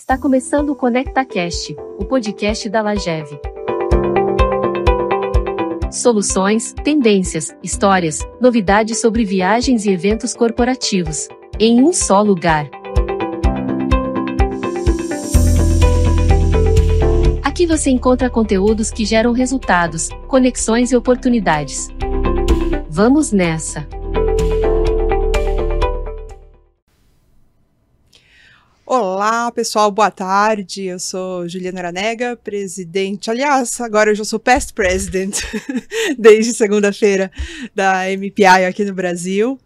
Está começando o ConectaCast, o podcast da Lagev. Soluções, tendências, histórias, novidades sobre viagens e eventos corporativos, em um só lugar. Aqui você encontra conteúdos que geram resultados, conexões e oportunidades. Vamos nessa! Olá, pessoal, boa tarde. Eu sou Juliana Aranega, presidente. Aliás, agora eu já sou past president, desde segunda-feira, da MPI aqui no Brasil.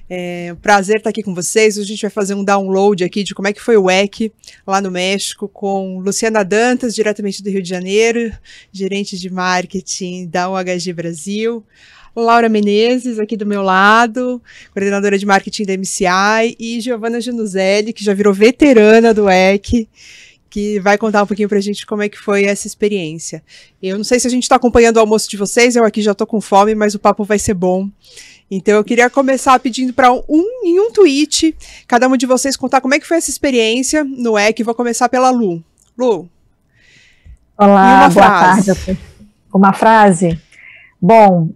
É um prazer estar aqui com vocês. Hoje a gente vai fazer um download aqui de como é que foi o WEC lá no México, com Luciana Dantas, diretamente do Rio de Janeiro, gerente de marketing da UHG Brasil. Laura Menezes, aqui do meu lado, coordenadora de marketing da MCI, e Giovana Gianuzzelli, que já virou veterana do WEC, que vai contar um pouquinho pra gente como é que foi essa experiência. Eu não sei se a gente está acompanhando o almoço de vocês, eu aqui já estou com fome, mas o papo vai ser bom. Então eu queria começar pedindo para em um tweet, cada um de vocês contar como é que foi essa experiência no WEC. Vou começar pela Lu. Lu. Olá, boa tarde. Uma frase? Bom,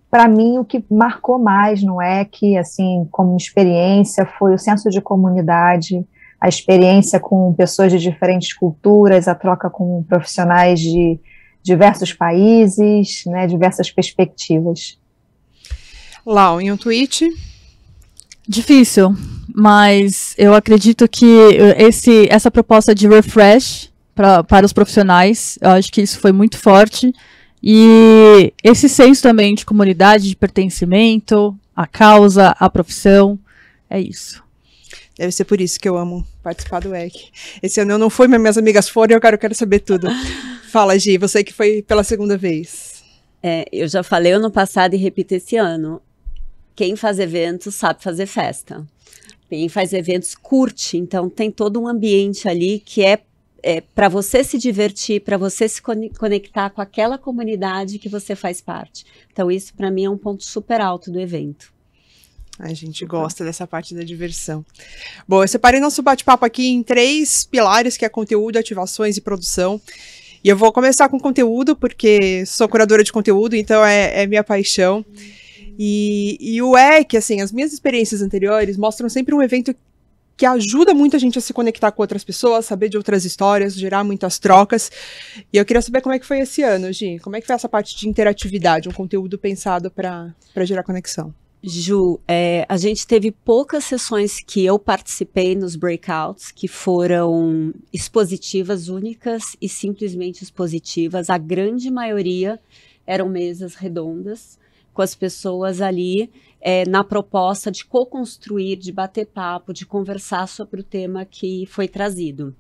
para mim, o que marcou mais no WEC, assim, como experiência, foi o senso de comunidade, a experiência com pessoas de diferentes culturas, a troca com profissionais de diversos países, né, diversas perspectivas. Lau, em um tweet? Difícil, mas eu acredito que essa proposta de refresh para os profissionais, eu acho que isso foi muito forte. E esse senso também de comunidade, de pertencimento, a causa, a profissão, é isso. Deve ser por isso que eu amo participar do WEC. Esse ano eu não fui, mas minhas amigas foram e eu quero saber tudo. Fala, Gi, você que foi pela segunda vez. Eu já falei ano passado e repito esse ano. Quem faz eventos sabe fazer festa. Quem faz eventos curte, então tem todo um ambiente ali que é para você se divertir, para você se conectar com aquela comunidade que você faz parte. Então isso para mim é um ponto super alto do evento. A gente gosta dessa parte da diversão. Bom, eu separei nosso bate-papo aqui em 3 pilares, que é conteúdo, ativações e produção. E eu vou começar com conteúdo, porque sou curadora de conteúdo, então é minha paixão. E o WEC, assim, as minhas experiências anteriores mostram sempre um evento que ajuda muito a gente a se conectar com outras pessoas, saber de outras histórias, gerar muitas trocas. E eu queria saber como é que foi esse ano, Gi. Como é que foi essa parte de interatividade, um conteúdo pensado para gerar conexão? Ju, a gente teve poucas sessões que eu participei nos breakouts, que foram expositivas, únicas e simplesmente expositivas. A grande maioria eram mesas redondas, com as pessoas ali na proposta de co-construir, de bater papo, de conversar sobre o tema que foi trazido.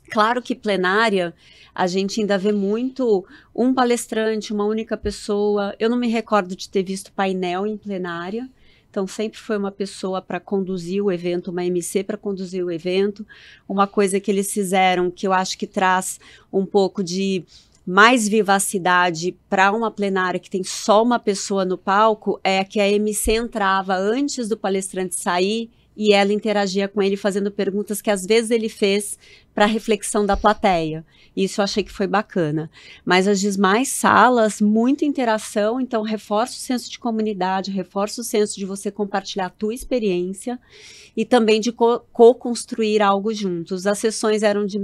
Claro que plenária, a gente ainda vê muito um palestrante, uma única pessoa. Eu não me recordo de ter visto painel em plenária, então sempre foi uma pessoa para conduzir o evento, uma MC para conduzir o evento. Uma coisa que eles fizeram, que eu acho que traz um pouco de mais vivacidade para uma plenária que tem só uma pessoa no palco, é que a MC entrava antes do palestrante sair e ela interagia com ele fazendo perguntas que às vezes ele fez para reflexão da plateia. Isso eu achei que foi bacana. Mas as demais salas, muita interação, então reforça o senso de comunidade, reforça o senso de você compartilhar a tua experiência e também de co-construir algo juntos. As sessões eram de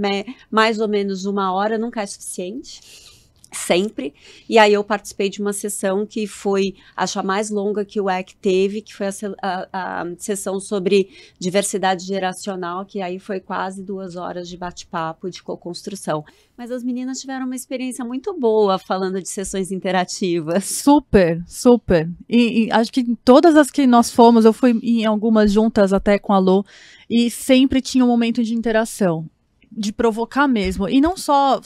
mais ou menos 1 hora, nunca é suficiente. Sempre, e aí eu participei de uma sessão que foi, acho, a mais longa que o WEC teve, que foi a sessão sobre diversidade geracional, que aí foi quase 2 horas de bate-papo, de co-construção. Mas as meninas tiveram uma experiência muito boa falando de sessões interativas. Super, super. E acho que em todas as que nós fomos, eu fui em algumas juntas até com a Lô, e sempre tinha um momento de interação. De provocar mesmo, e não só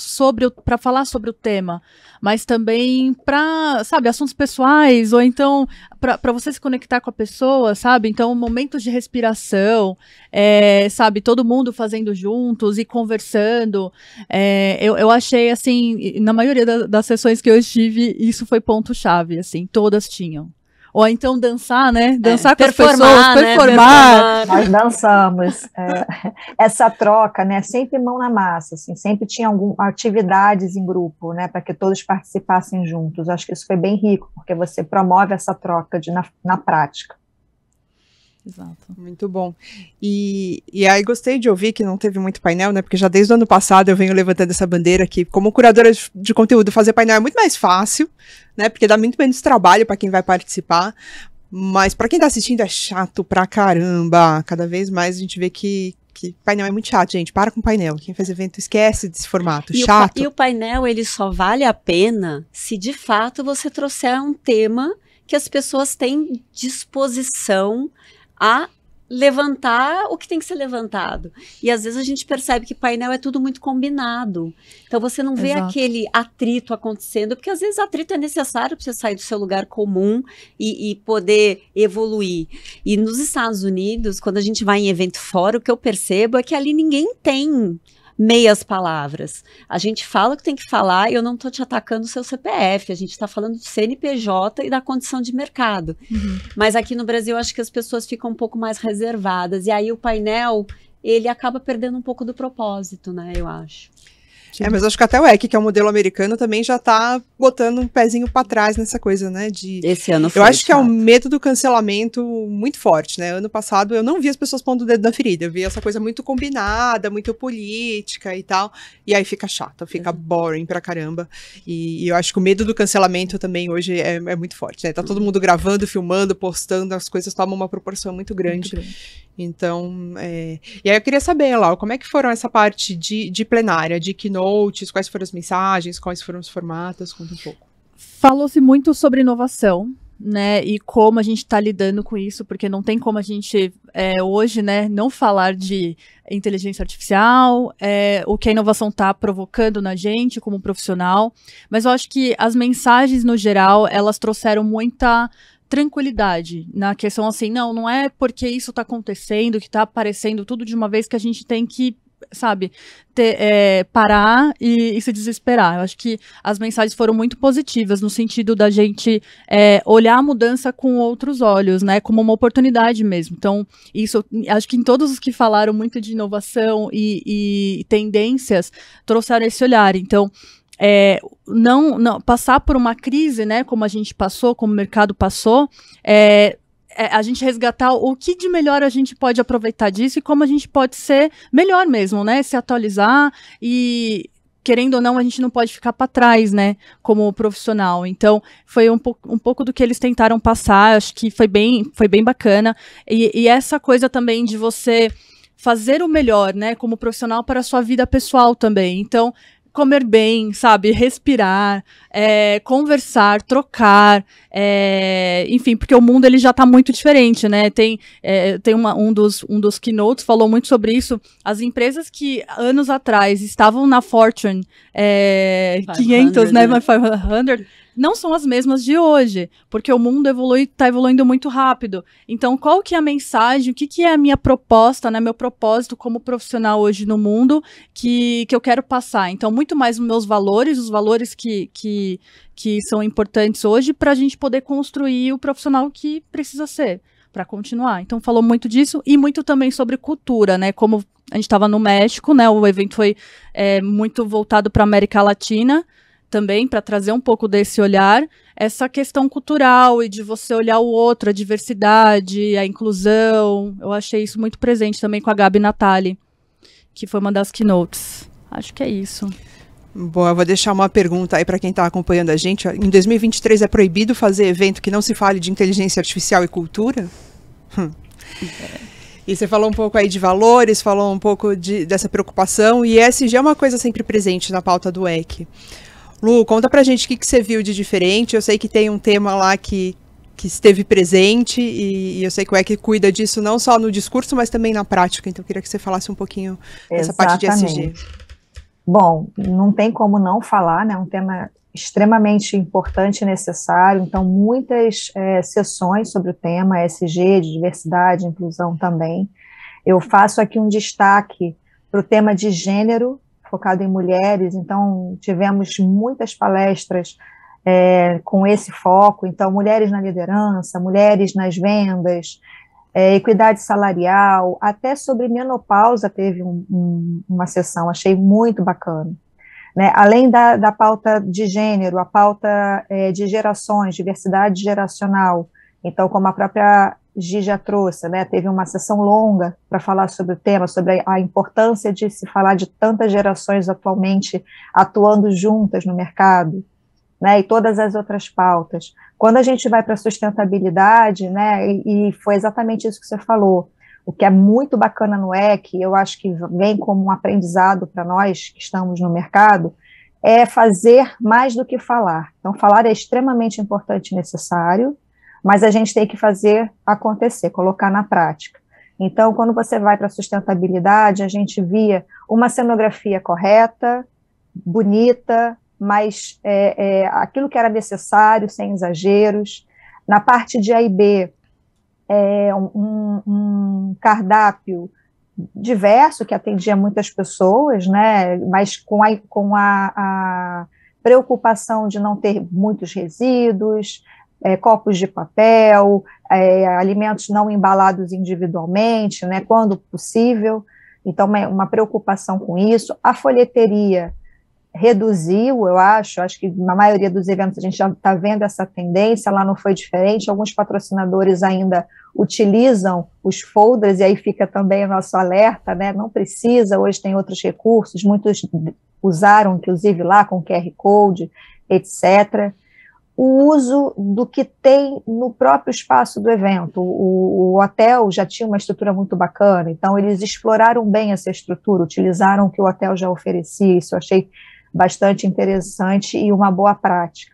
para falar sobre o tema, mas também para, sabe, assuntos pessoais, ou então para você se conectar com a pessoa, sabe, então momentos de respiração, sabe, todo mundo fazendo juntos e conversando, eu achei, assim, na maioria das sessões que eu estive, isso foi ponto-chave, assim, todas tinham. Ou então dançar, né? Dançar com as performar, pessoas, né? performar. Nós dançamos. Essa troca, né? Sempre mão na massa, assim, sempre tinha atividades em grupo, né? Para que todos participassem juntos. Acho que isso foi bem rico, porque você promove essa troca na prática. Exato. Muito bom. E aí gostei de ouvir que não teve muito painel, né? Porque já desde o ano passado eu venho levantando essa bandeira que, como curadora de conteúdo, fazer painel é muito mais fácil, né? Porque dá muito menos trabalho para quem vai participar. Mas para quem tá assistindo é chato pra caramba. Cada vez mais a gente vê que painel é muito chato, gente. Para com painel. Quem faz evento esquece desse formato. Chato. E o painel, ele só vale a pena se de fato você trouxer um tema que as pessoas têm disposição a levantar o que tem que ser levantado. E às vezes a gente percebe que painel é tudo muito combinado. Então você não vê Exato. aquele atrito acontecendo, porque às vezes atrito é necessário para você sair do seu lugar comum e poder evoluir. E nos Estados Unidos, quando a gente vai em evento fora, o que eu percebo é que ali ninguém tem meias palavras. A gente fala o que tem que falar e eu não estou te atacando o seu CPF, a gente está falando do CNPJ e da condição de mercado. Mas aqui no Brasil, acho que as pessoas ficam um pouco mais reservadas, e aí o painel, ele acaba perdendo um pouco do propósito, né, eu acho. Mas acho que até o EC, que é o modelo americano, também já tá botando um pezinho pra trás nessa coisa, né? Esse ano foi, eu acho que é sabe? um medo do cancelamento muito forte, né? Ano passado eu não vi as pessoas pondo o dedo na ferida, eu vi essa coisa muito combinada, muito política e tal, e aí fica chato, fica boring pra caramba, e eu acho que o medo do cancelamento também hoje é muito forte, né? Tá todo mundo gravando, filmando, postando, as coisas tomam uma proporção muito grande. Então, e aí eu queria saber, Lau, como é que foram essa parte de plenária, de keynotes, quais foram as mensagens, quais foram os formatos, conta um pouco. Falou-se muito sobre inovação, né, e como a gente está lidando com isso, porque não tem como a gente, hoje, né, não falar de inteligência artificial, o que a inovação está provocando na gente como profissional, mas eu acho que as mensagens, no geral, elas trouxeram muita tranquilidade na questão assim, não é porque isso está acontecendo, que está aparecendo tudo de uma vez que a gente tem que, sabe, parar e se desesperar. Eu acho que as mensagens foram muito positivas no sentido da gente olhar a mudança com outros olhos, né, como uma oportunidade mesmo. Então, isso, acho que em todos os que falaram muito de inovação e tendências, trouxeram esse olhar. Então, não passar por uma crise, né, como a gente passou, como o mercado passou, a gente resgatar o que de melhor a gente pode aproveitar disso e como a gente pode ser melhor mesmo, né, se atualizar e, querendo ou não, a gente não pode ficar para trás, né, como profissional. Então, foi um pouco do que eles tentaram passar, acho que foi bem bacana, e essa coisa também de você fazer o melhor, né, como profissional para a sua vida pessoal também. Então, comer bem, sabe, respirar, conversar, trocar, enfim, porque o mundo ele já está muito diferente, né? Tem um dos keynotes falou muito sobre isso. As empresas que anos atrás estavam na Fortune 500, né? 500, não são as mesmas de hoje, porque o mundo está evoluindo muito rápido. Então, qual que é a mensagem, o que é a minha proposta, né, meu propósito como profissional hoje no mundo que eu quero passar? Então, muito mais os meus valores, os valores que são importantes hoje para a gente poder construir o profissional que precisa ser para continuar. Então, falou muito disso e muito também sobre cultura, né, como a gente estava no México, né, o evento foi muito voltado para a América Latina, também, para trazer um pouco desse olhar, essa questão cultural e de você olhar o outro, a diversidade, a inclusão. Eu achei isso muito presente também com a Gabi Natali, que foi uma das keynotes. Acho que é isso. Bom, eu vou deixar uma pergunta aí para quem está acompanhando a gente. Em 2023 é proibido fazer evento que não se fale de inteligência artificial e cultura? E você falou um pouco aí de valores, falou um pouco dessa preocupação, e ESG é uma coisa sempre presente na pauta do EC. Lu, conta pra gente o que você viu de diferente. Eu sei que tem um tema lá que esteve presente e eu sei que o EC cuida disso não só no discurso, mas também na prática. Então eu queria que você falasse um pouquinho dessa parte de ESG. Bom, não tem como não falar, né? É um tema extremamente importante e necessário. Então, muitas sessões sobre o tema ESG, de diversidade, inclusão também. Eu faço aqui um destaque para o tema de gênero, focado em mulheres. Então, tivemos muitas palestras com esse foco. Então, mulheres na liderança, mulheres nas vendas, equidade salarial, até sobre menopausa teve uma sessão, achei muito bacana. Né? Além da pauta de gênero, a pauta de gerações, diversidade geracional. Então, como a própria Gi já trouxe, né, teve uma sessão longa para falar sobre o tema, sobre a importância de se falar de tantas gerações atualmente atuando juntas no mercado, né, e todas as outras pautas. Quando a gente vai para a sustentabilidade, né, e foi exatamente isso que você falou, o que é muito bacana no EC, eu acho que vem como um aprendizado para nós que estamos no mercado, é fazer mais do que falar. Então, falar é extremamente importante e necessário, mas a gente tem que fazer acontecer, colocar na prática. Então, quando você vai para a sustentabilidade, a gente via uma cenografia correta, bonita, mas aquilo que era necessário, sem exageros. Na parte de A e B, um cardápio diverso que atendia muitas pessoas, né, mas com a preocupação de não ter muitos resíduos, copos de papel, alimentos não embalados individualmente, né, quando possível. Então, uma preocupação com isso. A folheteria reduziu, eu acho que na maioria dos eventos a gente já está vendo essa tendência, lá não foi diferente, alguns patrocinadores ainda utilizam os folders, e aí fica também o nosso alerta, né, não precisa, hoje tem outros recursos, muitos usaram, inclusive, lá com QR Code, etc. O uso do que tem no próprio espaço do evento, o hotel já tinha uma estrutura muito bacana, então eles exploraram bem essa estrutura, utilizaram o que o hotel já oferecia, isso eu achei bastante interessante e uma boa prática.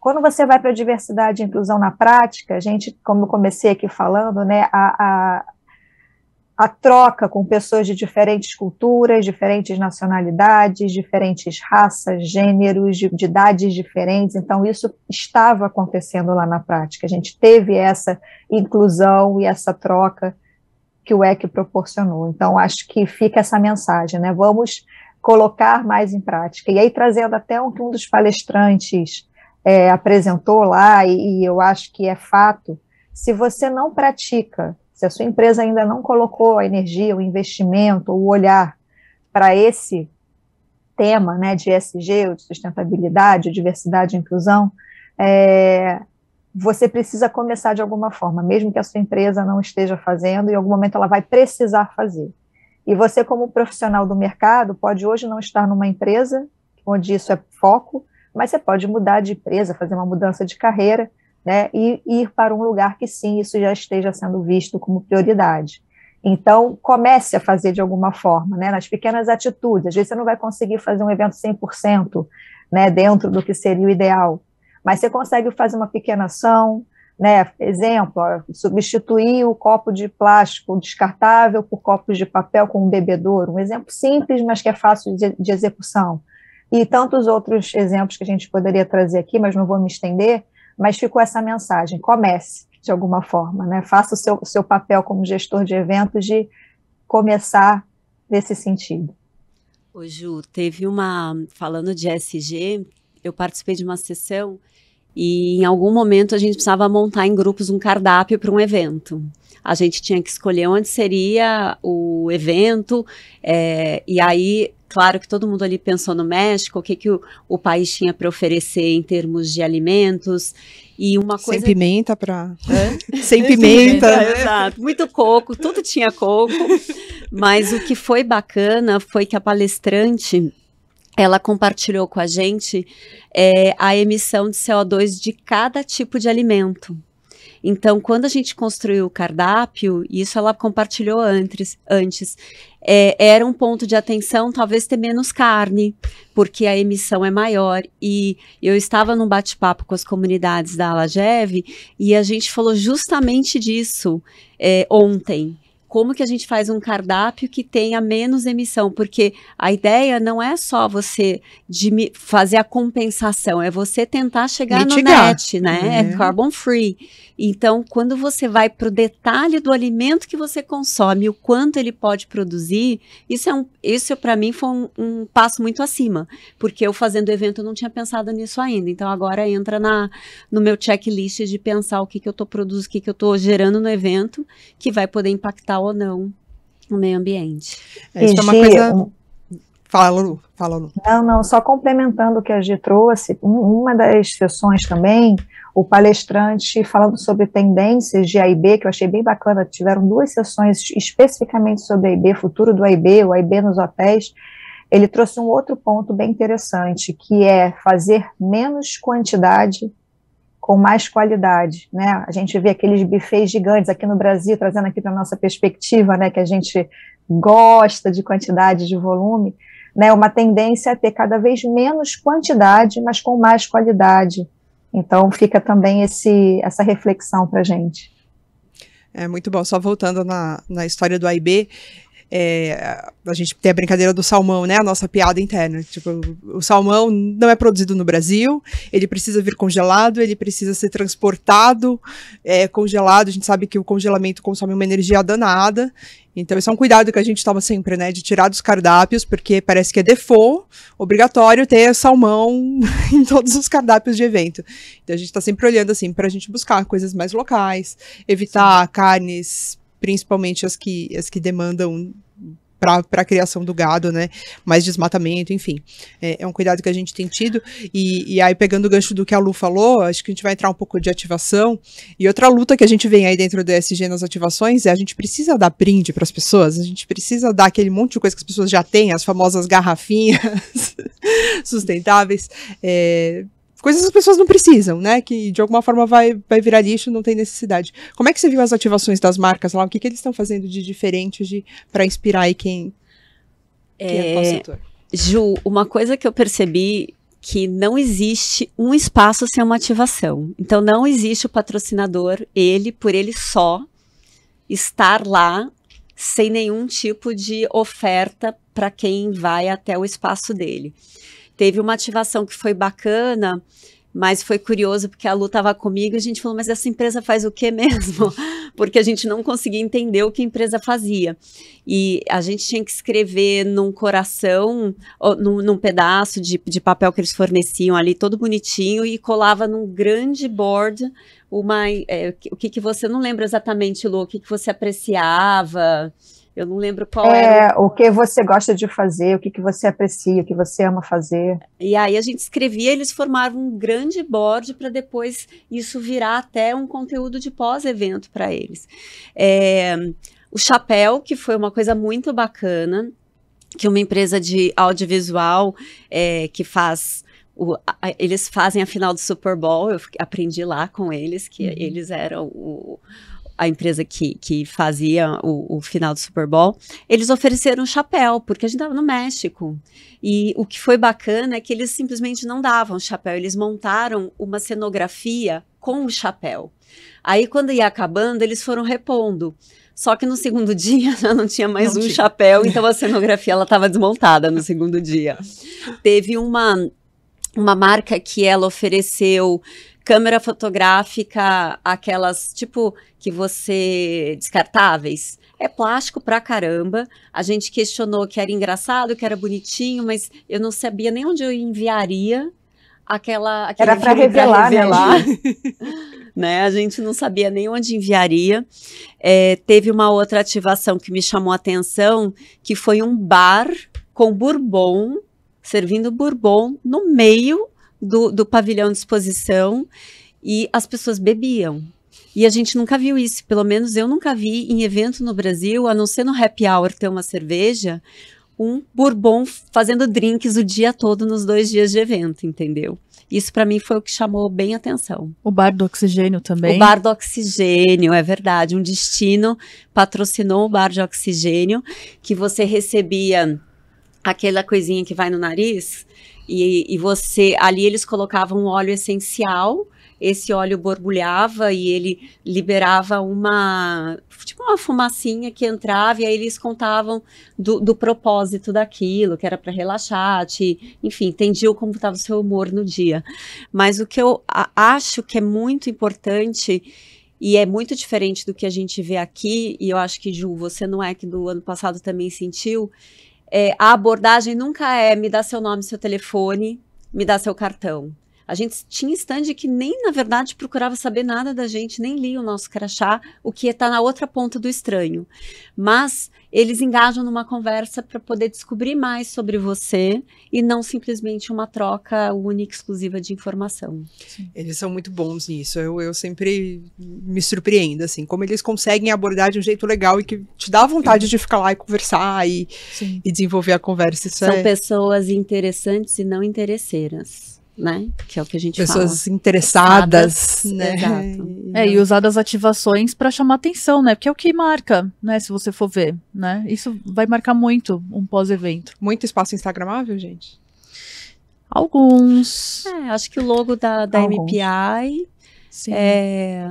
Quando você vai para a diversidade e inclusão na prática, a gente, como eu comecei aqui falando, né, a troca com pessoas de diferentes culturas, diferentes nacionalidades, diferentes raças, gêneros, de idades diferentes, então isso estava acontecendo lá na prática, a gente teve essa inclusão e essa troca que o EC proporcionou, então acho que fica essa mensagem, né, vamos colocar mais em prática, e aí trazendo até o que um dos palestrantes apresentou lá, e eu acho que é fato, se você não pratica, se a sua empresa ainda não colocou a energia, o investimento, o olhar para esse tema, né, de ESG, de sustentabilidade, diversidade e inclusão, você precisa começar de alguma forma, mesmo que a sua empresa não esteja fazendo, em algum momento ela vai precisar fazer. E você, como profissional do mercado, pode hoje não estar numa empresa, onde isso é foco, mas você pode mudar de empresa, fazer uma mudança de carreira, né, e ir para um lugar que sim, isso já esteja sendo visto como prioridade. Então, comece a fazer de alguma forma, né, nas pequenas atitudes. Às vezes você não vai conseguir fazer um evento 100%, né, dentro do que seria o ideal, mas você consegue fazer uma pequena ação, né, exemplo, substituir o copo de plástico descartável por copos de papel com um bebedouro, um exemplo simples, mas que é fácil de execução. E tantos outros exemplos que a gente poderia trazer aqui, mas não vou me estender, mas ficou essa mensagem, comece de alguma forma, né, faça o seu papel como gestor de eventos de começar nesse sentido. Ô Ju, falando de ESG, eu participei de uma sessão e em algum momento a gente precisava montar em grupos um cardápio para um evento. A gente tinha que escolher onde seria o evento, e aí, claro que todo mundo ali pensou no México, o que o país tinha para oferecer em termos de alimentos, e uma coisa... Sem pimenta para... Sem pimenta, né? Exato, muito coco, tudo tinha coco, mas o que foi bacana foi que a palestrante... ela compartilhou com a gente a emissão de CO2 de cada tipo de alimento. Então, quando a gente construiu o cardápio, isso ela compartilhou antes, era um ponto de atenção, talvez ter menos carne, porque a emissão é maior. E eu estava num bate-papo com as comunidades da Alagev, e a gente falou justamente disso ontem, como que a gente faz um cardápio que tenha menos emissão, porque a ideia não é só você fazer a compensação, é você tentar chegar mitigar. No net, né? É carbon free. Então, quando você vai para o detalhe do alimento que você consome, o quanto ele pode produzir, isso para mim foi um passo muito acima, porque eu fazendo evento eu não tinha pensado nisso ainda. Então, agora entra no meu checklist de pensar o que eu estou produzindo, o que eu estou gerando no evento, que vai poder impactar ou não o meio ambiente. Isso é uma coisa... Fala, Lu. Não, só complementando o que a Gi trouxe, uma das sessões também, o palestrante falando sobre tendências de AIB, que eu achei bem bacana, tiveram 2 sessões especificamente sobre AIB, futuro do AIB, o AIB nos hotéis. Ele trouxe um outro ponto bem interessante, que é fazer menos quantidade com mais qualidade, né? A gente vê aqueles buffets gigantes aqui no Brasil, trazendo aqui para a nossa perspectiva, né, que a gente gosta de quantidade, de volume, né? Uma tendência a ter cada vez menos quantidade, mas com mais qualidade. Então, fica também essa reflexão para a gente. É muito bom. Só voltando na história do AIB, a gente tem a brincadeira do salmão, né? A nossa piada interna. Tipo, o salmão não é produzido no Brasil, ele precisa vir congelado, ele precisa ser transportado congelado. A gente sabe que o congelamento consome uma energia danada. Então, esse é um cuidado que a gente toma sempre, né? De tirar dos cardápios, porque parece que é default, obrigatório ter salmão em todos os cardápios de evento. Então, a gente tá sempre olhando, assim, pra gente buscar coisas mais locais, evitar carnes, principalmente as que demandam para a criação do gado, né, mais desmatamento, enfim, é um cuidado que a gente tem tido, e aí pegando o gancho do que a Lu falou, acho que a gente vai entrar um pouco de ativação, e outra luta que a gente vem aí dentro do ESG nas ativações a gente precisa dar brinde para as pessoas, a gente precisa dar aquele monte de coisa que as pessoas já têm, as famosas garrafinhas sustentáveis, coisas que as pessoas não precisam, né, que de alguma forma vai virar lixo, não tem necessidade. Como é que você viu as ativações das marcas lá? O que eles estão fazendo de diferente para inspirar aí quem é o setor? Ju, uma coisa que eu percebi que não existe um espaço sem uma ativação. Então não existe o patrocinador, por ele só, estar lá sem nenhum tipo de oferta para quem vai até o espaço dele. Teve uma ativação que foi bacana, mas foi curioso porque a Lu estava comigo e a gente falou, mas essa empresa faz o quê mesmo? Porque a gente não conseguia entender o que a empresa fazia. E a gente tinha que escrever num coração, num pedaço de papel que eles forneciam ali, todo bonitinho, e colava num grande board o que você, não lembra exatamente, Lu, o que você apreciava. Eu não lembro qual era. O que você gosta de fazer, o que você aprecia, o que você ama fazer. E aí a gente escrevia, eles formavam um grande board para depois isso virar até um conteúdo de pós-evento para eles. O chapéu, que foi uma coisa muito bacana, que uma empresa de audiovisual que faz... eles fazem a final do Super Bowl, eu aprendi lá com eles, que eles eram a empresa que fazia o final do Super Bowl, eles ofereceram um chapéu, porque a gente estava no México. E o que foi bacana é que eles simplesmente não davam chapéu, eles montaram uma cenografia com o chapéu. Aí, quando ia acabando, eles foram repondo. Só que no segundo dia já não tinha mais chapéu, então a cenografia estava desmontada no segundo dia. Teve uma marca que ela ofereceu câmera fotográfica, aquelas, tipo, que você... descartáveis. É plástico pra caramba. A gente questionou que era engraçado, que era bonitinho, mas eu não sabia nem onde eu enviaria era para revelar, né? A gente não sabia nem onde enviaria. Teve uma outra ativação que me chamou a atenção, que foi um bar com bourbon, servindo bourbon no meio do pavilhão de exposição, e as pessoas bebiam. E a gente nunca viu isso, pelo menos eu nunca vi em evento no Brasil, a não ser no happy hour ter uma cerveja, um bourbon fazendo drinks o dia todo nos 2 dias de evento, entendeu? Isso para mim foi o que chamou bem a atenção. O Bar do Oxigênio também. O Bar do Oxigênio, é verdade. Um destino patrocinou o Bar de Oxigênio, que você recebia aquela coisinha que vai no nariz, e você, ali eles colocavam um óleo essencial, esse óleo borbulhava e ele liberava uma fumacinha que entrava, e aí eles contavam do propósito daquilo, que era para relaxar, enfim, entendiam como estava o seu humor no dia. Mas o que eu acho que é muito importante, e é muito diferente do que a gente vê aqui, e eu acho que, Ju, você não é que do ano passado também sentiu, a abordagem nunca me dá seu nome, seu telefone, me dá seu cartão. A gente tinha stand que nem, na verdade, procurava saber nada da gente, nem lia o nosso crachá, o que está na outra ponta do estranho. Mas eles engajam numa conversa para poder descobrir mais sobre você e não simplesmente uma troca única, exclusiva de informação. Eles são muito bons nisso. Eu sempre me surpreendo, assim, como eles conseguem abordar de um jeito legal e que te dá vontade de ficar lá e conversar e desenvolver a conversa. Isso são pessoas interessantes e não interesseiras. Né? Que é o que a gente fala. Pessoas interessadas, né? Exato. E usar das ativações para chamar atenção, né? Porque é o que marca, né? Se você for ver, né? Isso vai marcar muito um pós-evento. Muito espaço instagramável, gente? Alguns. Acho que o logo da MPI. Sim.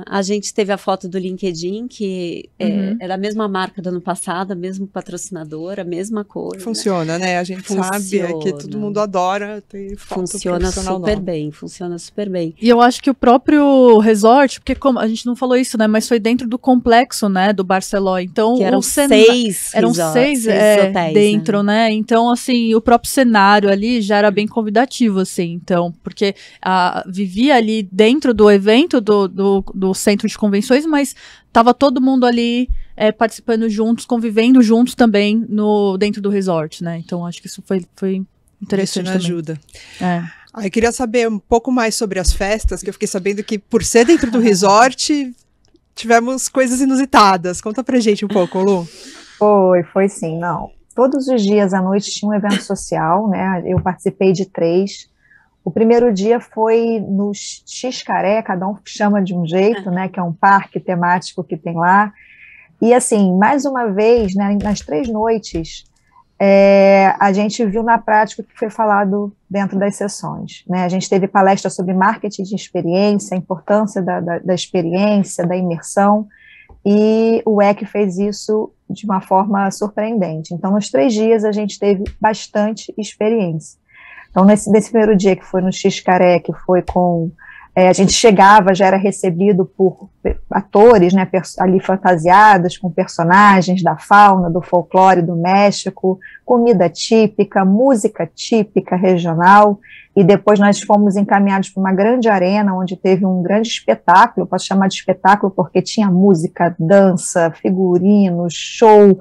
A gente teve a foto do LinkedIn, que é da mesma marca do ano passado, mesmo patrocinador, a mesma coisa. Funciona, né? A gente sabe que todo mundo adora ter foto funciona super bem, funciona super bem. E eu acho que o próprio resort, porque como a gente não falou isso, né? Mas foi dentro do complexo, né? Do Barceló. Então, que eram seis hotéis dentro, né? Então, assim, o próprio cenário ali já era bem convidativo, assim. Então, porque vivia ali dentro do evento, do centro de convenções, mas estava todo mundo ali participando juntos, convivendo juntos também dentro do resort, né? Então acho que isso foi interessante também. Ajuda. Eu queria saber um pouco mais sobre as festas, que eu fiquei sabendo que por ser dentro do resort tivemos coisas inusitadas. Conta pra gente um pouco, Lu. Foi sim, não. Todos os dias à noite tinha um evento social, né? Eu participei de 3. O primeiro dia foi no Xcaré, cada um chama de um jeito, né, que é um parque temático que tem lá. E assim, mais uma vez, né, nas 3 noites, a gente viu na prática o que foi falado dentro das sessões, né? A gente teve palestra sobre marketing de experiência, a importância da experiência, da imersão, e o EC fez isso de uma forma surpreendente. Então, nos 3 dias, a gente teve bastante experiência. Então, nesse primeiro dia que foi no Xcaré, que foi com... a gente chegava, já era recebido por atores, né, ali fantasiados, com personagens da fauna, do folclore do México, comida típica, música típica regional, e depois nós fomos encaminhados para uma grande arena, onde teve um grande espetáculo, posso chamar de espetáculo porque tinha música, dança, figurinos, show,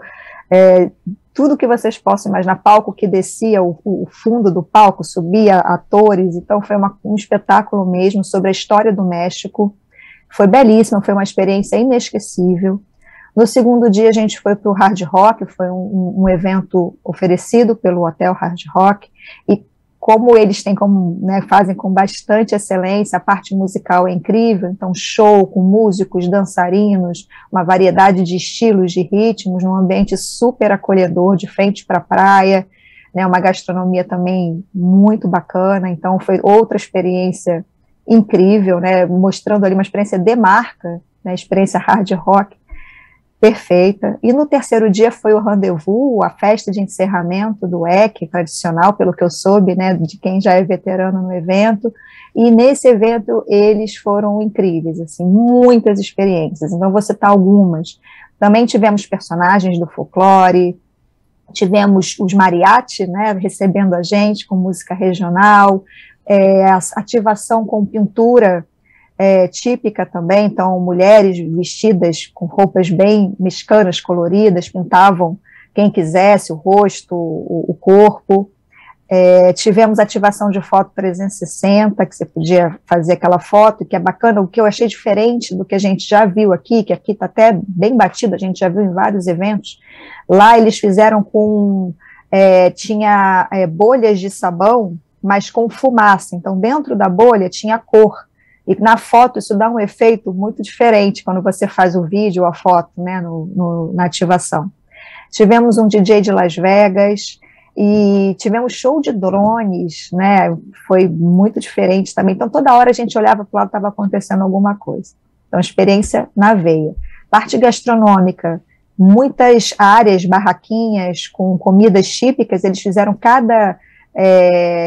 tudo que vocês possam imaginar, palco que descia, o fundo do palco, subia atores, então foi um espetáculo mesmo sobre a história do México, foi belíssimo, foi uma experiência inesquecível. No segundo dia a gente foi para o Hard Rock, foi um evento oferecido pelo Hotel Hard Rock, e como eles têm fazem com bastante excelência, a parte musical é incrível, então show com músicos, dançarinos, uma variedade de estilos, de ritmos, num ambiente super acolhedor, de frente para a praia, né, uma gastronomia também muito bacana, então foi outra experiência incrível, né, mostrando ali uma experiência de marca, né, experiência hard rock, perfeita. E no terceiro dia foi o rendezvous, a festa de encerramento do EC, tradicional, pelo que eu soube, né, de quem já é veterano no evento, e nesse evento eles foram incríveis, assim, muitas experiências, então vou citar algumas. Também tivemos personagens do folclore, tivemos os mariachi, né, recebendo a gente com música regional, a ativação com pintura típica também, então mulheres vestidas com roupas bem mexicanas, coloridas, pintavam quem quisesse o rosto, o corpo. Tivemos ativação de foto 360, que você podia fazer aquela foto, que é bacana, o que eu achei diferente do que a gente já viu aqui, que aqui está até bem batido, a gente já viu em vários eventos. Lá eles fizeram tinha bolhas de sabão, mas com fumaça, então dentro da bolha tinha cor. E na foto isso dá um efeito muito diferente quando você faz o vídeo ou a foto, né, na ativação. Tivemos um DJ de Las Vegas, E tivemos show de drones, né? Foi muito diferente também. Então, toda hora a gente olhava para o lado, estava acontecendo alguma coisa. Então, experiência na veia. Parte gastronômica, muitas áreas, barraquinhas com comidas típicas, eles fizeram cada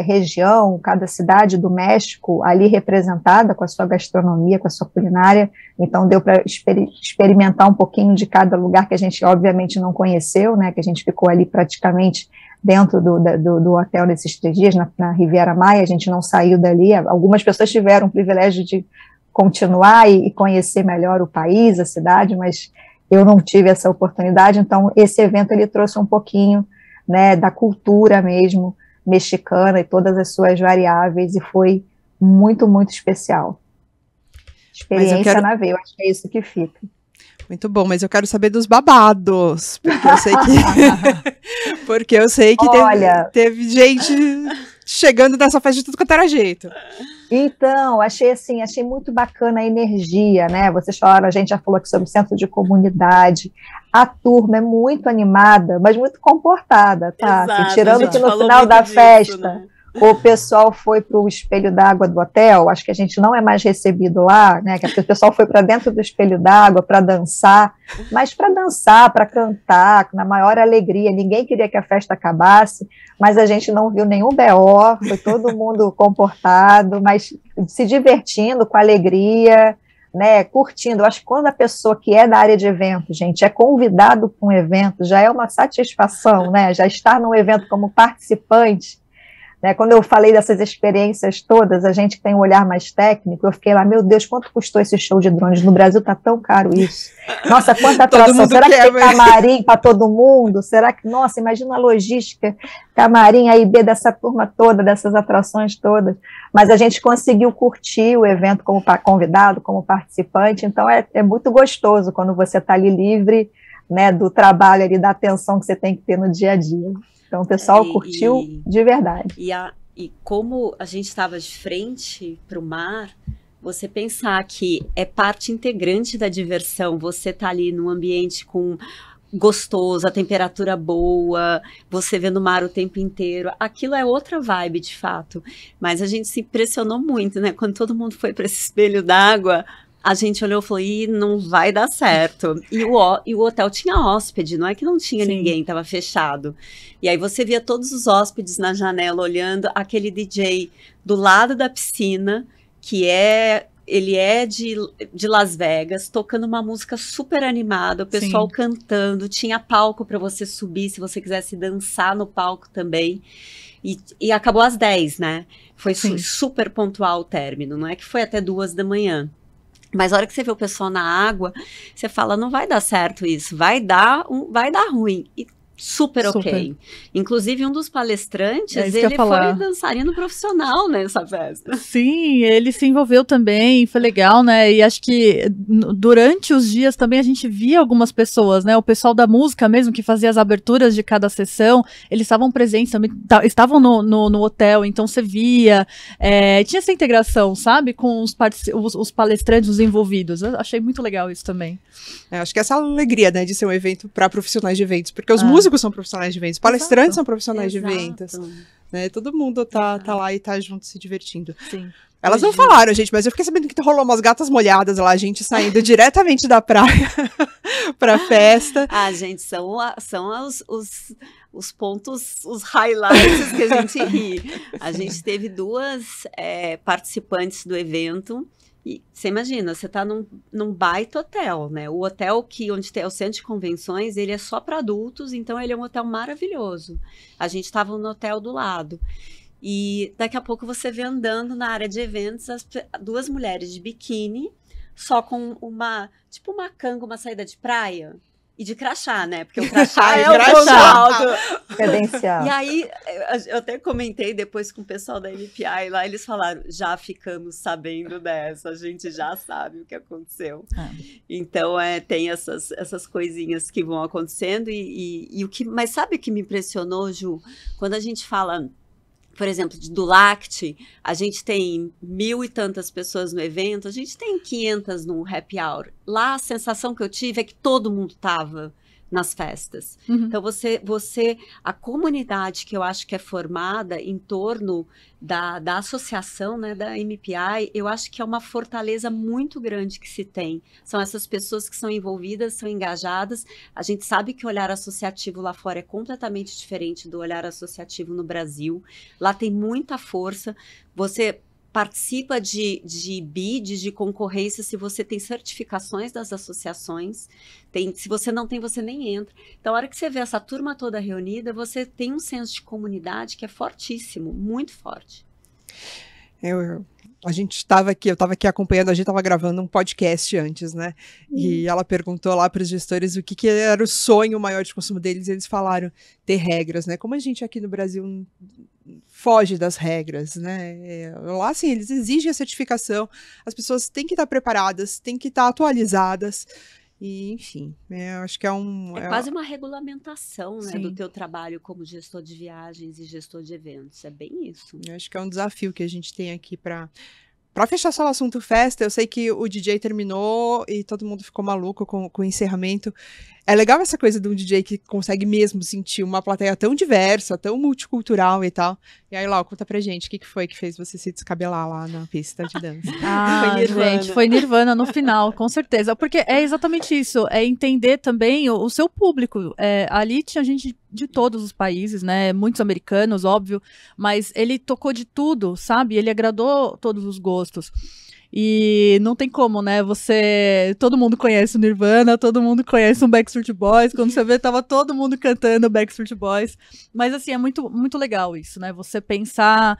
região, cada cidade do México ali representada com a sua gastronomia, com a sua culinária. Então, deu para experimentar um pouquinho de cada lugar que a gente, obviamente, não conheceu, né? Que a gente ficou ali praticamente dentro do hotel nesses 3 dias, na Riviera Maya, a gente não saiu dali. Algumas pessoas tiveram o privilégio de continuar e conhecer melhor o país, a cidade, mas eu não tive essa oportunidade. Então, esse evento ele trouxe um pouquinho, né, da cultura mesmo mexicana e todas as suas variáveis, e foi muito, muito especial. Experiência na veia, eu acho que é isso que fica. Muito bom, mas eu quero saber dos babados, porque eu sei que teve gente chegando nessa festa de tudo quanto era jeito. Então, achei muito bacana a energia, né? Vocês falaram, a gente já falou aqui sobre o centro de comunidade. A turma é muito animada, mas muito comportada, tá? Exato, assim, tirando que no final da festa, né, o pessoal foi para o espelho d'água do hotel, acho que a gente não é mais recebido lá, né? Que o pessoal foi para dentro do espelho d'água para dançar, mas para dançar, para cantar, na maior alegria. Ninguém queria que a festa acabasse, mas a gente não viu nenhum BO, foi todo mundo comportado, mas se divertindo com alegria, né? Curtindo. Eu acho que quando a pessoa que é da área de evento, gente, é convidado para um evento, já é uma satisfação, né? Já estar num evento como participante. Né, quando eu falei dessas experiências todas, a gente que tem um olhar mais técnico, eu fiquei lá, meu Deus, quanto custou esse show de drones? No Brasil tá tão caro isso. Nossa, quanta atração. Será que tem camarim para todo mundo? Será que, nossa, imagina a logística, camarim, A e B dessa turma toda, dessas atrações todas. Mas a gente conseguiu curtir o evento como convidado, como participante, então é muito gostoso quando você está ali livre, né, do trabalho ali, da atenção que você tem que ter no dia a dia. Então, o pessoal curtiu de verdade. E como a gente estava de frente para o mar, você pensar que é parte integrante da diversão, você tá ali num ambiente gostoso, a temperatura boa, você vendo o mar o tempo inteiro, aquilo é outra vibe, de fato. Mas a gente se impressionou muito, né? Quando todo mundo foi para esse espelho d'água, a gente olhou e falou, não vai dar certo. E o hotel tinha hóspede, não é que não tinha ninguém, estava fechado. E aí você via todos os hóspedes na janela olhando aquele DJ do lado da piscina, ele é de Las Vegas, tocando uma música super animada, o pessoal cantando, tinha palco para você subir, se você quisesse dançar no palco também. E acabou às 10, né? Foi super pontual o término, não é que foi até 2 da manhã. Mas a hora que você vê o pessoal na água, você fala, não vai dar certo isso, vai dar ruim. E super ok. Inclusive, um dos palestrantes, ele foi dançarino profissional nessa festa. Sim, ele se envolveu também, foi legal, né? E acho que durante os dias também a gente via algumas pessoas, né? O pessoal da música mesmo, que fazia as aberturas de cada sessão, eles estavam presentes também, estavam no hotel, então você via, tinha essa integração, sabe? Com os palestrantes, os envolvidos. Eu achei muito legal isso também. Acho que essa alegria, né, de ser um evento para profissionais de eventos, porque os músicos são profissionais de eventos, palestrantes são profissionais de eventos, né? Todo mundo tá lá e tá junto se divertindo. Sim. Elas não falaram, gente, mas eu fiquei sabendo que rolou umas gatas molhadas lá, a gente saindo diretamente da praia pra festa. Gente, são os pontos, os highlights que a gente ri. A gente teve 2 participantes do evento. E você imagina, você tá num baita hotel, né? O hotel onde tem o centro de convenções, ele é só para adultos, então ele é um hotel maravilhoso. A gente estava no hotel do lado. E daqui a pouco você vê andando na área de eventos 2 mulheres de biquíni, só com uma canga, uma saída de praia. E de crachá, né? Porque o crachá é o crachá. Credencial. E aí, eu até comentei depois com o pessoal da MPI lá, eles falaram, já ficamos sabendo dessa, a gente já sabe o que aconteceu. Então, tem essas coisinhas que vão acontecendo mas sabe o que me impressionou, Ju? Quando a gente fala, por exemplo, do Lact, a gente tem 1.000 e tantas pessoas no evento, a gente tem 500 no happy hour. Lá, a sensação que eu tive é que todo mundo estava. nas festas. Então, a comunidade que eu acho que é formada em torno da associação, né, da MPI, eu acho que é uma fortaleza muito grande que se tem. São essas pessoas que são envolvidas, são engajadas. A gente sabe que o olhar associativo lá fora é completamente diferente do olhar associativo no Brasil. Lá tem muita força. Você participa de bids, de concorrência, se você tem certificações das associações. Se você não tem, você nem entra. Então, a hora que você vê essa turma toda reunida, você tem um senso de comunidade que é fortíssimo, muito forte. A gente estava aqui, eu estava aqui acompanhando, a gente estava gravando um podcast antes, né? E ela perguntou lá para os gestores o que era o sonho maior de consumo deles, e eles falaram ter regras, né? Como a gente aqui no Brasil foge das regras, né? Lá, assim, eles exigem a certificação, as pessoas têm que estar preparadas, têm que estar atualizadas, e, enfim, eu acho que é quase uma regulamentação, né, do teu trabalho como gestor de viagens e gestor de eventos, é bem isso. Eu acho que é um desafio que a gente tem aqui para fechar só o assunto festa. Eu sei que o DJ terminou e todo mundo ficou maluco com o encerramento. É legal essa coisa de um DJ que consegue mesmo sentir uma plateia tão diversa, tão multicultural e tal. E aí, Lau, conta pra gente, o que foi que fez você se descabelar lá na pista de dança? Foi Nirvana no final, com certeza. Porque é exatamente isso, é entender também o seu público. Ali tinha gente de todos os países, né? Muitos americanos, óbvio, mas ele tocou de tudo, sabe? Ele agradou todos os gostos. E não tem como, né? Todo mundo conhece o Nirvana, todo mundo conhece o Backstreet Boys. Quando você vê, tava todo mundo cantando Backstreet Boys. Mas, assim, é muito, muito legal isso, né? Você pensar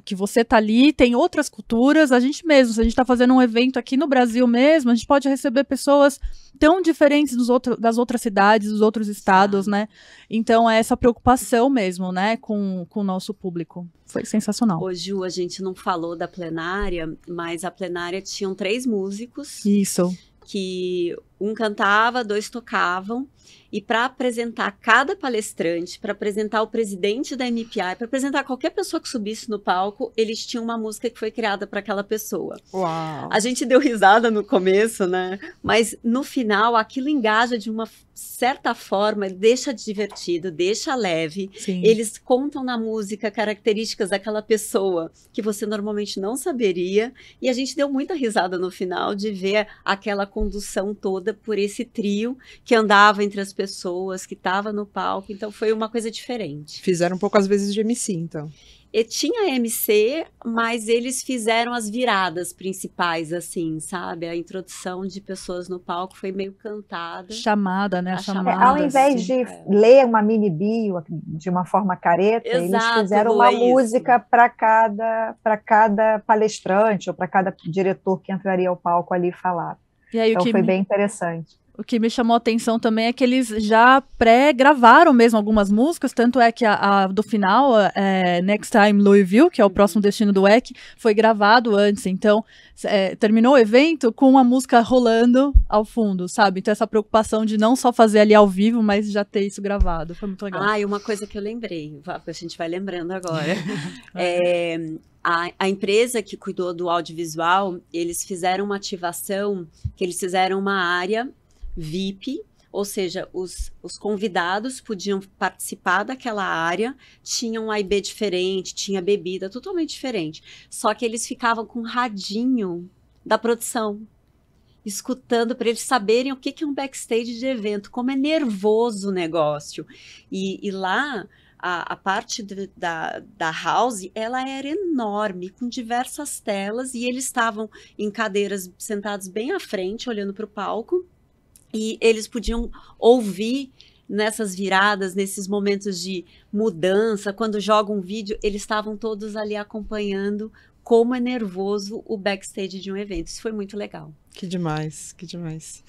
que você tá ali, tem outras culturas. A gente mesmo, se a gente tá fazendo um evento aqui no Brasil mesmo, a gente pode receber pessoas tão diferentes das outras cidades, dos outros estados, né? Então, é essa preocupação mesmo, né? Com o nosso público. Foi sensacional. Hoje, a gente não falou da plenária, mas a plenária tinham 3 músicos. Isso. Que um cantava, 2 tocavam. E para apresentar cada palestrante, para apresentar o presidente da MPI, para apresentar qualquer pessoa que subisse no palco, eles tinham uma música que foi criada para aquela pessoa. Uau. A gente deu risada no começo, né? Mas no final, aquilo engaja de uma certa forma, deixa divertido, deixa leve. Sim. Eles contam na música características daquela pessoa que você normalmente não saberia. E a gente deu muita risada no final de ver aquela condução toda por esse trio que andava entre as pessoas, que estava no palco. Então, foi uma coisa diferente. Fizeram um pouco, às vezes, de MC, então. E tinha MC, mas eles fizeram as viradas principais, assim, sabe? A introdução de pessoas no palco foi meio cantada. Chamada, né? Chamada. Ao invés de ler uma mini bio de uma forma careta, Exato, eles fizeram uma música para cada palestrante ou para cada diretor que entraria ao palco ali falar. E aí, então foi bem interessante. O que me chamou a atenção também é que eles já pré-gravaram mesmo algumas músicas, tanto é que a do final, Next Time Louisville, que é o próximo destino do EC, foi gravado antes. Então, terminou o evento com uma música rolando ao fundo, sabe? Então, essa preocupação de não só fazer ali ao vivo, mas já ter isso gravado. Foi muito legal. E uma coisa que eu lembrei, a gente vai lembrando agora. A empresa que cuidou do audiovisual, eles fizeram uma ativação, que eles fizeram uma área VIP, ou seja, os convidados podiam participar daquela área, tinham um IB diferente, tinha bebida totalmente diferente, só que eles ficavam com um radinho da produção, escutando para eles saberem o que é um backstage de evento, como é nervoso o negócio. E lá, a parte da house, ela era enorme, com diversas telas, e eles estavam em cadeiras sentados bem à frente, olhando para o palco, e eles podiam ouvir nessas viradas, nesses momentos de mudança, quando jogam um vídeo, eles estavam todos ali acompanhando como é nervoso o backstage de um evento. Isso foi muito legal. Que demais, que demais.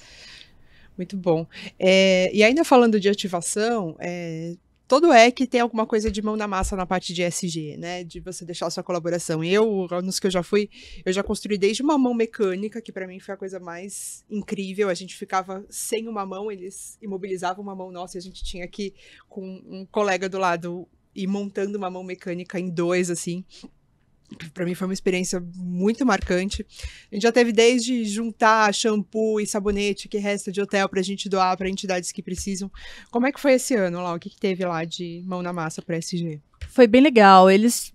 Muito bom. E ainda falando de ativação, todo EC tem alguma coisa de mão na massa na parte de SG, né? De você deixar a sua colaboração. Nos que eu já fui, eu já construí desde uma mão mecânica, que para mim foi a coisa mais incrível. A gente ficava sem uma mão, eles imobilizavam uma mão nossa e a gente tinha que, com um colega do lado, ir montando uma mão mecânica em 2, assim. Para mim foi uma experiência muito marcante. A gente já teve desde juntar shampoo e sabonete que resta de hotel para a gente doar para entidades que precisam. Como é que foi esse ano lá? O que teve lá de mão na massa para a SG? Foi bem legal. Eles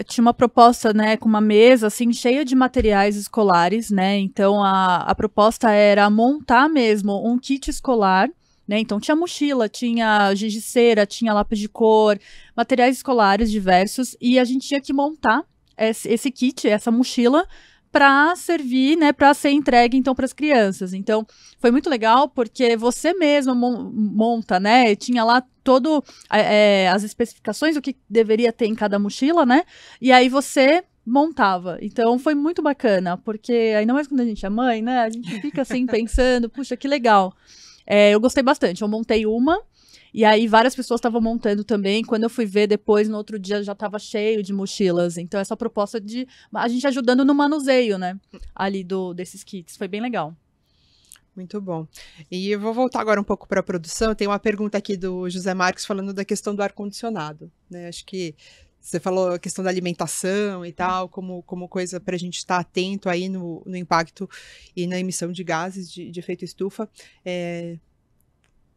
tinham uma proposta, né, com uma mesa assim cheia de materiais escolares, né? Então a proposta era montar mesmo um kit escolar. Né? Então tinha mochila, tinha giz de cera, tinha lápis de cor, materiais escolares diversos, e a gente tinha que montar esse kit, essa mochila, para servir, né, para ser entregue então para as crianças. Então foi muito legal porque você mesma monta, né? Tinha lá todo as especificações do que deveria ter em cada mochila, né? E aí você montava. Então foi muito bacana, porque ainda mais quando a gente é mãe, né? A gente fica assim pensando, puxa, que legal. Eu gostei bastante. Eu montei uma, e aí várias pessoas estavam montando também. Quando eu fui ver depois, no outro dia, já estava cheio de mochilas. Então, essa proposta de a gente ajudando no manuseio, né? Ali desses kits. Foi bem legal. Muito bom. E eu vou voltar agora um pouco para a produção. Tem uma pergunta aqui do José Marques falando da questão do ar-condicionado, né? Acho que você falou a questão da alimentação e tal, como coisa para a gente estar atento aí no impacto e na emissão de gases de efeito estufa.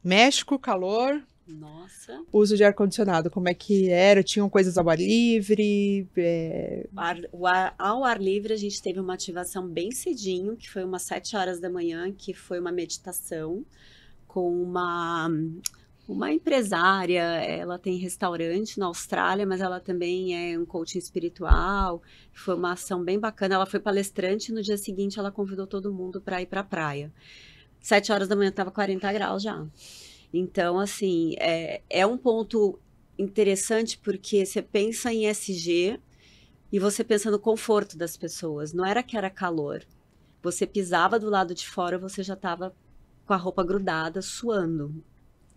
México, calor. Nossa. Uso de ar-condicionado, como é que era? Tinham coisas ao ar livre? Ao ar livre, a gente teve uma ativação bem cedinho, que foi umas 7 horas da manhã, que foi uma meditação com uma empresária. Ela tem restaurante na Austrália, mas ela também é um coaching espiritual. Foi uma ação bem bacana. Ela foi palestrante e no dia seguinte ela convidou todo mundo para ir para a praia. 7 horas da manhã estava 40 graus já. Então, assim, é um ponto interessante porque você pensa em SG e você pensa no conforto das pessoas. Não era que era calor. Você pisava do lado de fora, você já estava com a roupa grudada, suando.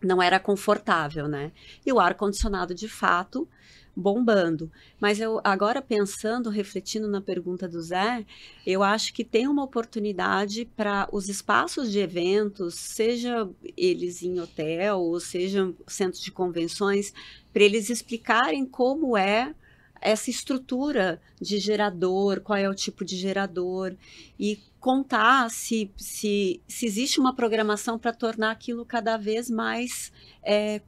Não era confortável, né? E o ar-condicionado, de fato, bombando. Mas eu agora pensando, refletindo na pergunta do Zé, eu acho que tem uma oportunidade para os espaços de eventos, seja eles em hotel, ou seja centros de convenções, para eles explicarem como é essa estrutura de gerador, qual é o tipo de gerador, e contar se existe uma programação para tornar aquilo cada vez mais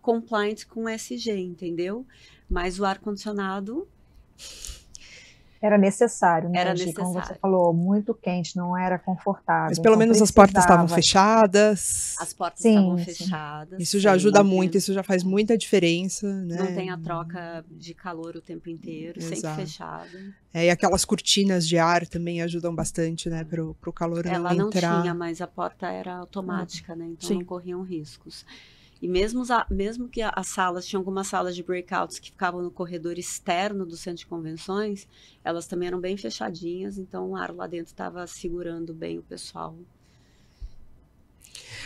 compliant com SG, entendeu? Mas o ar-condicionado era necessário, né? Era Gi? necessário. Como você falou, muito quente, não era confortável. Mas pelo menos as portas estavam fechadas. As portas estavam fechadas. Isso já ajuda muito, isso já faz muita diferença, né? Não tem a troca de calor o tempo inteiro, sempre fechado. E aquelas cortinas de ar também ajudam bastante, né? Pro calor não entrar. Ela não tinha, mas a porta era automática, né? Então não corriam riscos. E mesmo que as salas, tinha algumas salas de breakouts que ficavam no corredor externo do centro de convenções, elas também eram bem fechadinhas, então o ar lá dentro estava segurando bem o pessoal.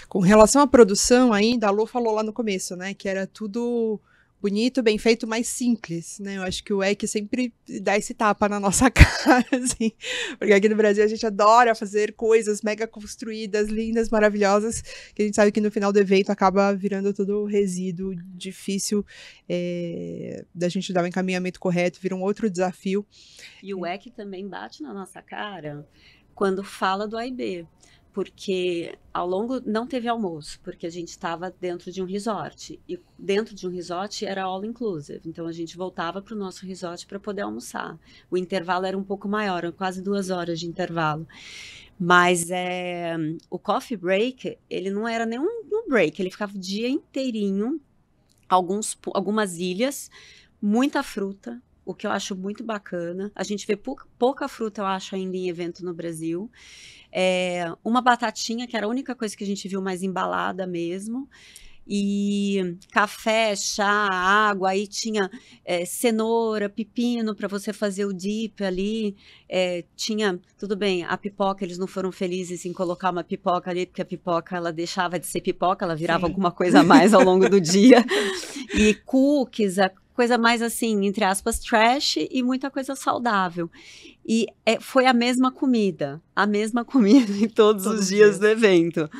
Com relação à produção ainda, a Lu falou lá no começo, né, que era tudo bonito, bem feito, mas simples, né? Eu acho que o EC sempre dá esse tapa na nossa cara, assim, porque aqui no Brasil a gente adora fazer coisas mega construídas, lindas, maravilhosas, que a gente sabe que no final do evento acaba virando tudo resíduo, difícil da gente dar o encaminhamento correto, vira um outro desafio. E o EC também bate na nossa cara quando fala do AIB, porque ao longo não teve almoço, porque a gente estava dentro de um resort, e dentro de um resort era all inclusive, então a gente voltava para o nosso resort para poder almoçar. O intervalo era um pouco maior, eram quase 2 horas de intervalo, mas o coffee break, ele não era nenhum break, ele ficava o dia inteirinho, algumas ilhas, muita fruta, o que eu acho muito bacana. A gente vê pouca fruta, eu acho, ainda em evento no Brasil. Uma batatinha, que era a única coisa que a gente viu mais embalada mesmo. E café, chá, água, aí tinha cenoura, pepino para você fazer o dip ali. Tinha, tudo bem, a pipoca, eles não foram felizes em colocar uma pipoca ali, porque a pipoca, ela deixava de ser pipoca, ela virava alguma coisa a mais ao longo do dia. E cookies, coisa mais assim, entre aspas, trash, e muita coisa saudável. E foi a mesma comida em todos os dias do evento.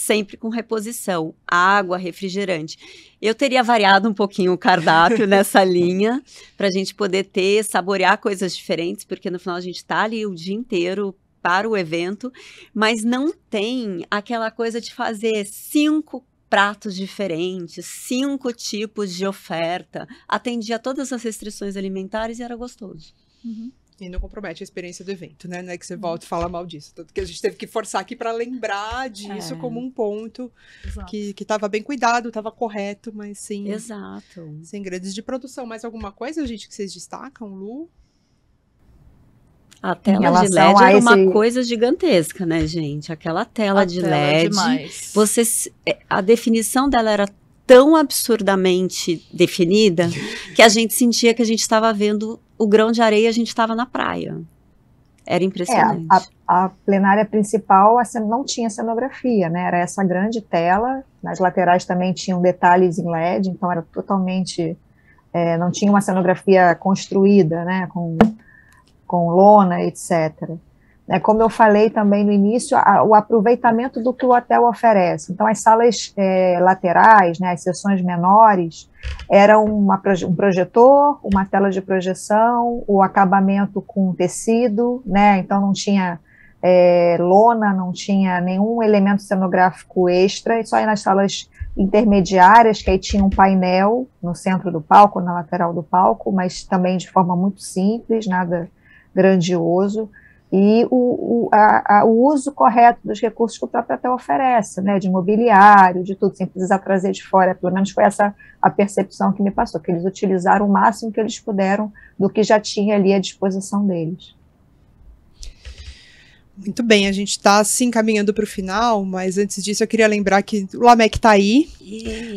sempre com reposição, água, refrigerante. Eu teria variado um pouquinho o cardápio nessa linha, para a gente poder saborear coisas diferentes, porque no final a gente está ali o dia inteiro para o evento, mas não tem aquela coisa de fazer 5 pratos diferentes, 5 tipos de oferta. Atendia todas as restrições alimentares e era gostoso. Uhum. E não compromete a experiência do evento, né? Não é que você volta e fala mal disso. Tanto que a gente teve que forçar aqui para lembrar disso como um ponto que estava bem cuidado, estava correto, mas sim. Exato. Sem grandes de produção. Mais alguma coisa, gente, que vocês destacam, Lu? A tela de LED era uma coisa gigantesca, né, gente? Aquela tela de LED. A definição dela era tão absurdamente definida que a gente sentia que a gente estava vendo o grão de areia, a gente estava na praia. Era impressionante. A plenária principal não tinha cenografia, né? Era essa grande tela. Nas laterais também tinham detalhes em LED, então era totalmente... não tinha uma cenografia construída, né? Com lona, etc. Como eu falei também no início, o aproveitamento do que o hotel oferece. Então, as salas laterais, né, as seções menores, eram um projetor, uma tela de projeção, o acabamento com tecido, né, então não tinha lona, não tinha nenhum elemento cenográfico extra, e só aí nas salas intermediárias, que aí tinha um painel no centro do palco, na lateral do palco, mas também de forma muito simples, nada grandioso, e o uso correto dos recursos que o próprio hotel oferece, né, de mobiliário, de tudo, sem precisar trazer de fora. Pelo menos foi essa a percepção que me passou, que eles utilizaram o máximo que eles puderam do que já tinha ali à disposição deles. Muito bem, a gente está assim caminhando para o final, mas antes disso eu queria lembrar que o LAMEC está aí,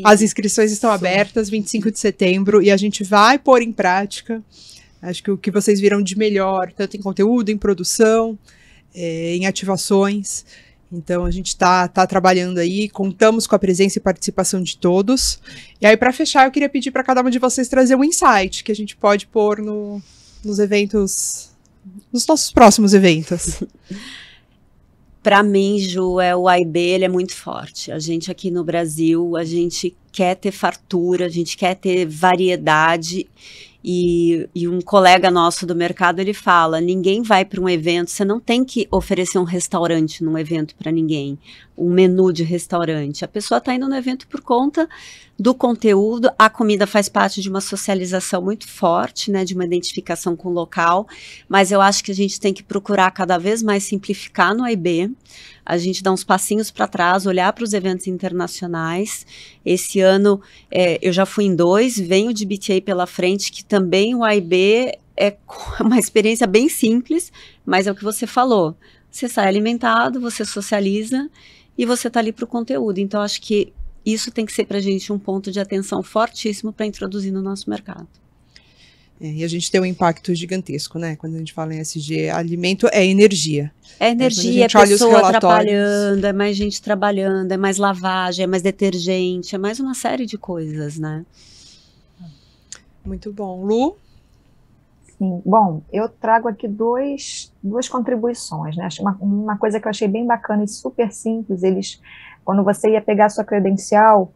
as inscrições estão abertas, 25 de setembro, e a gente vai pôr em prática. Acho que o que vocês viram de melhor, tanto em conteúdo, em produção, em ativações. Então, a gente está trabalhando aí, contamos com a presença e participação de todos. E aí, para fechar, eu queria pedir para cada um de vocês trazer um insight que a gente pode pôr nos eventos, nos nossos próximos eventos. Para mim, Ju, o AIB ele é muito forte. A gente aqui no Brasil, a gente quer ter fartura, a gente quer ter variedade. E um colega nosso do mercado, ele fala, ninguém vai para um evento, você não tem que oferecer um restaurante num evento para ninguém, um menu de restaurante. A pessoa está indo no evento por conta do conteúdo, a comida faz parte de uma socialização muito forte, né, de uma identificação com o local, mas eu acho que a gente tem que procurar cada vez mais simplificar no AIB, a gente dá uns passinhos para trás, olhar para os eventos internacionais. Esse ano eu já fui em 2, venho de BTA pela frente, que também o AIB é uma experiência bem simples, mas é o que você falou, você sai alimentado, você socializa e você está ali para o conteúdo, então acho que isso tem que ser para a gente um ponto de atenção fortíssimo para introduzir no nosso mercado. E a gente tem um impacto gigantesco, né? Quando a gente fala em ESG, alimento é energia. É energia, é pessoa trabalhando, é mais gente trabalhando, é mais lavagem, é mais detergente, é mais uma série de coisas, né? Muito bom. Lu? Sim, bom, eu trago aqui duas contribuições, né? Uma coisa que eu achei bem bacana e super simples, quando você ia pegar a sua credencial,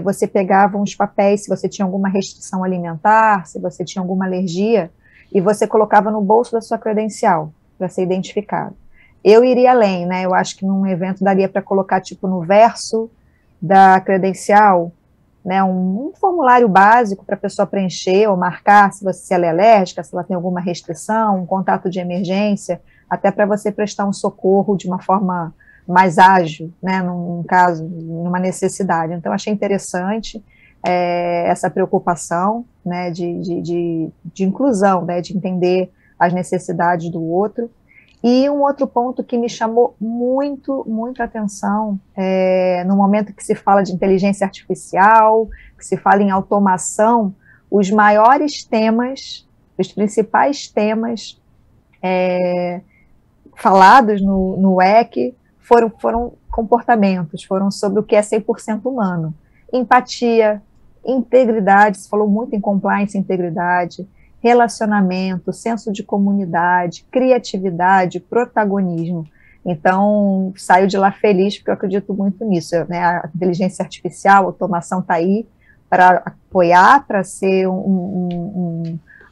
você pegava uns papéis, se você tinha alguma restrição alimentar, se você tinha alguma alergia, e você colocava no bolso da sua credencial, para ser identificado. Eu iria além, né? Eu acho que num evento daria para colocar, tipo, no verso da credencial, né, um formulário básico para a pessoa preencher ou marcar se ela é alérgica, se ela tem alguma restrição, um contato de emergência, até para você prestar um socorro de uma forma mais ágil, né, num caso, numa necessidade. Então, achei interessante essa preocupação, né, de inclusão, né, de entender as necessidades do outro. E um outro ponto que me chamou muito a atenção, no momento que se fala de inteligência artificial, que se fala em automação, os maiores temas, os principais temas falados no WEC foram comportamentos, foram sobre o que é 100% humano. Empatia, integridade, se falou muito em compliance e integridade, relacionamento, senso de comunidade, criatividade, protagonismo. Então, saio de lá feliz, porque eu acredito muito nisso, né? A inteligência artificial, a automação está aí para apoiar, para ser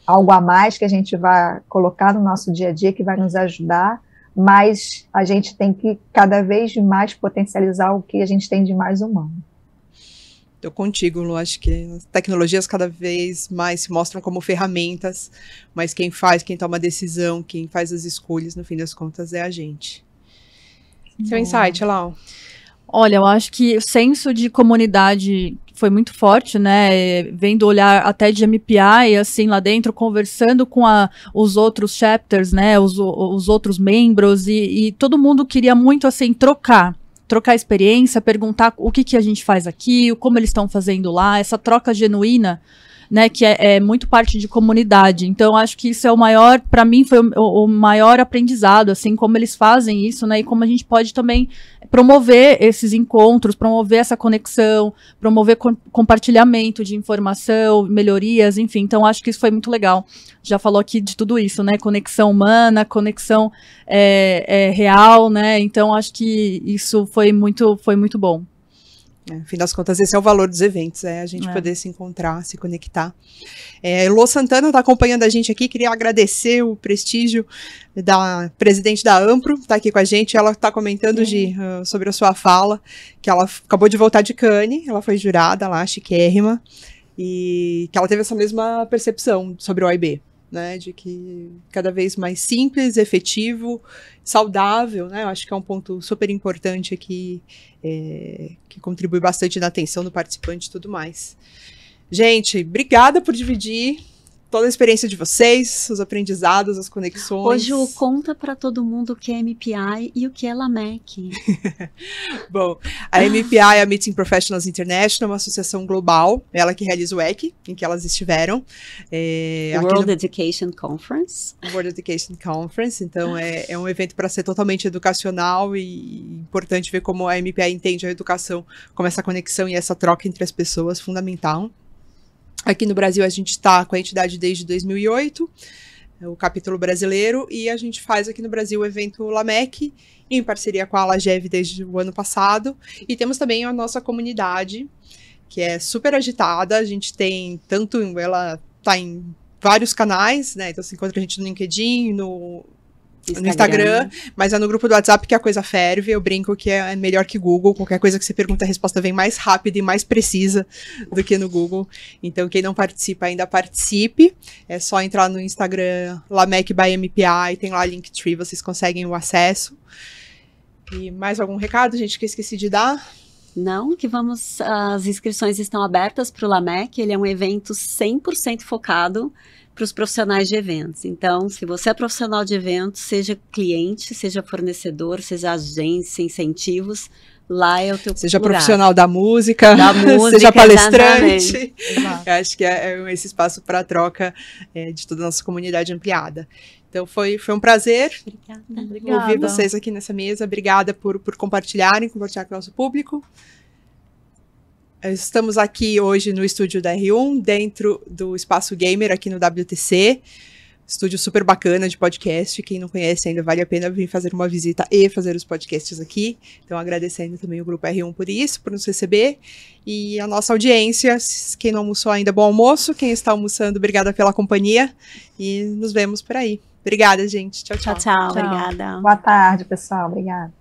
algo a mais que a gente vai colocar no nosso dia a dia, que vai nos ajudar, mas a gente tem que cada vez mais potencializar o que a gente tem de mais humano. Estou contigo, Lu, acho que as tecnologias cada vez mais se mostram como ferramentas, mas quem faz, quem toma a decisão, quem faz as escolhas, no fim das contas, é a gente. Seu insight, Lau? Olha, eu acho que o senso de comunidade foi muito forte, né, vendo olhar até de MPI, assim, lá dentro, conversando com os outros chapters, né, os outros membros, e todo mundo queria muito, assim, trocar experiência, perguntar o que a gente faz aqui, como eles estão fazendo lá, essa troca genuína, né, que é muito parte de comunidade. Então, acho que isso é o maior, para mim, foi o maior aprendizado, assim, como eles fazem isso, né, e como a gente pode também promover esses encontros, promover essa conexão, promover compartilhamento de informação, melhorias, enfim. Então, acho que isso foi muito legal. Já falou aqui de tudo isso, né, conexão humana, conexão real, né, então acho que isso foi muito bom. No fim das contas, esse é o valor dos eventos, a gente poder se encontrar, se conectar. Elô Santana está acompanhando a gente aqui, queria agradecer o prestígio da presidente da Ampro, está aqui com a gente, ela está comentando sobre a sua fala, que ela acabou de voltar de Cannes, ela foi jurada lá, chiquérrima, e que ela teve essa mesma percepção sobre o OIB, né, de que cada vez mais simples, efetivo, saudável, né, eu acho que é um ponto super importante aqui, que contribui bastante na atenção do participante e tudo mais. Gente, obrigada por dividir toda a experiência de vocês, os aprendizados, as conexões. Hoje conta para todo mundo o que é MPI e o que é LAMEC. Bom, a MPI é a Meeting Professionals International, uma associação global, ela que realiza o EC, em que elas estiveram. World Education Conference. World Education Conference, então é um evento para ser totalmente educacional e importante ver como a MPI entende a educação, como essa conexão e essa troca entre as pessoas, fundamental. Aqui no Brasil a gente está com a entidade desde 2008, o capítulo brasileiro, e a gente faz aqui no Brasil o evento LAMEC, em parceria com a LAGEV desde o ano passado, e temos também a nossa comunidade, que é super agitada, a gente tem ela está em vários canais, né, então você encontra a gente no LinkedIn, no Instagram, mas é no grupo do WhatsApp que a coisa ferve. Eu brinco que é melhor que Google. Qualquer coisa que você pergunta, a resposta vem mais rápida e mais precisa do que no Google. Então, quem não participa ainda, participe. É só entrar no Instagram, LAMEC by MPI, tem lá Linktree, vocês conseguem o acesso. E mais algum recado, gente, que eu esqueci de dar? Não, as inscrições estão abertas para o LAMEC, ele é um evento 100% focado para os profissionais de eventos. Então, se você é profissional de eventos, seja cliente, seja fornecedor, seja agência, incentivos, lá é o teu Seja lugar. Profissional da música, seja palestrante. Eu acho que é esse espaço para troca de toda a nossa comunidade ampliada. Então, foi um prazer ouvir vocês aqui nessa mesa. Obrigada por compartilharem com o nosso público. Estamos aqui hoje no estúdio da R1, dentro do Espaço Gamer, aqui no WTC. Estúdio super bacana de podcast. Quem não conhece ainda, vale a pena vir fazer uma visita e fazer os podcasts aqui. Então, agradecendo também o Grupo R1 por isso, por nos receber. E a nossa audiência, quem não almoçou ainda, bom almoço. Quem está almoçando, obrigada pela companhia. E nos vemos por aí. Obrigada, gente. Tchau, tchau. Tchau, obrigada. Boa tarde, pessoal. Obrigada.